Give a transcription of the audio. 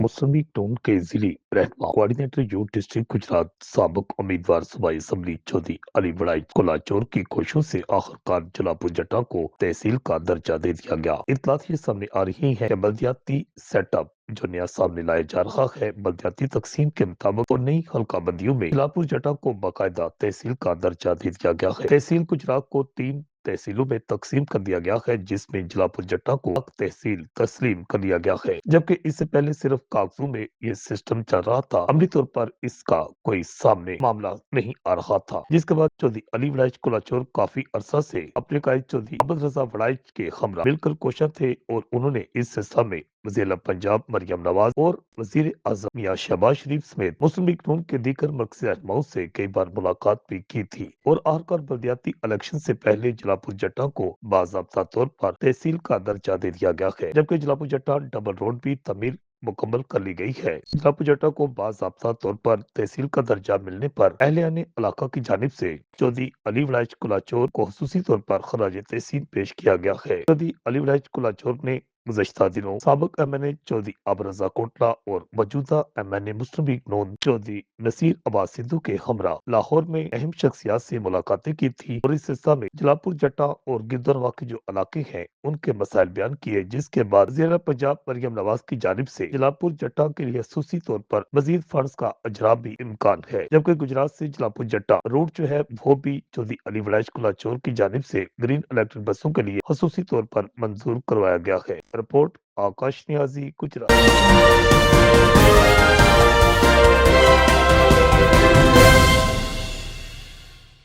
मुस्लिम league नून के जिली रहनुमा coordinator youth district Gujarat साबिक उम्मीदवार सूबाई असम्बली चौधरी अली वड़ाई कोलाचोर की कोशिशों से आखिरकार जलापुर जटा को तहसील का दर्जा दे दिया गया। इत्तलात ये सामने आ रही है कि बल्दियाती सेटअप जो नया सामने लाया जा रहा है, बल्दियाती तकसीम के मुताबिक और नई हल्का बंदियों में जलापुर जटा को बाकायदा तहसील का दर्जा दे दिया गया है। तहसील गुजरात को 3 तहसीलों में तकसीम कर दिया गया है, जिसमें जलापुर जटा को तहसील तस्लीम कर लिया गया है, जबकि इससे पहले सिर्फ कागजों में ये सिस्टम चल रहा था। अमली तौर पर इसका कोई सामने मामला नहीं आ रहा था, जिसके बाद चौधरी अली वड़ाइच कोलाचोर काफी अरसा से अपने कायद चौधरी अहमद रजा वड़ाइच के हमरा मिलकर कोशा थे और उन्होंने इस सिलसिला में वज़ीर पंजाब मरियम नवाज और वजीर आजम मियां शहबाज शरीफ समेत मुस्लिम लीग नून के दीगर मरकजी रहनुमाओं से कई बार मुलाकात भी की थी और आखिरकार बल्दियाती इलेक्शन से पहले जलापुर जटा को बाज़ाब्ता तौर पर तहसील का दर्जा दे दिया गया है, जबकि जलापुर जटा डबल रोड भी तमीर मुकम्मल कर ली गई है। जलापुर जटा को बाज़ाब्ता तौर पर तहसील का दर्जा मिलने पर अहले इलाका की जानिब से चौधरी अली वड़ाइच कुलाचोर को खुसूसी तौर पर खराज तहसीन पेश किया गया है। चौधरी अली वड़ाइच कुलाचोर ने गुज़श्ता दिनों साबिक एमएनए चौधरी आब रजा कोटला और मौजूदा एमएनए मुस्लिम लीग नून चौधरी नसीर अब्बास सिद्धू के हमरा लाहौर में अहम शख्सियात से मुलाकातें की थी और इस सिलसिले में जलापुर जटा और गिरदरवा के जो इलाके हैं उनके मसाइल बयान किए, जिसके बाद वज़ीर पंजाब मरियम नवाज की जानिब से जलापुर जटा के लिए खसूसी तौर पर मजीद फंड्स का अजरा भी इम्कान है, जबकि गुजरात से जलापुर जटा रोड जो है वो भी चौधरी अली वड़ाइच कुलाचोर की जानिब से ग्रीन इलेक्ट्रिक बसों के लिए खसूसी तौर पर मंजूर करवाया गया है। रिपोर्ट आकाश नियाजी गुजरात।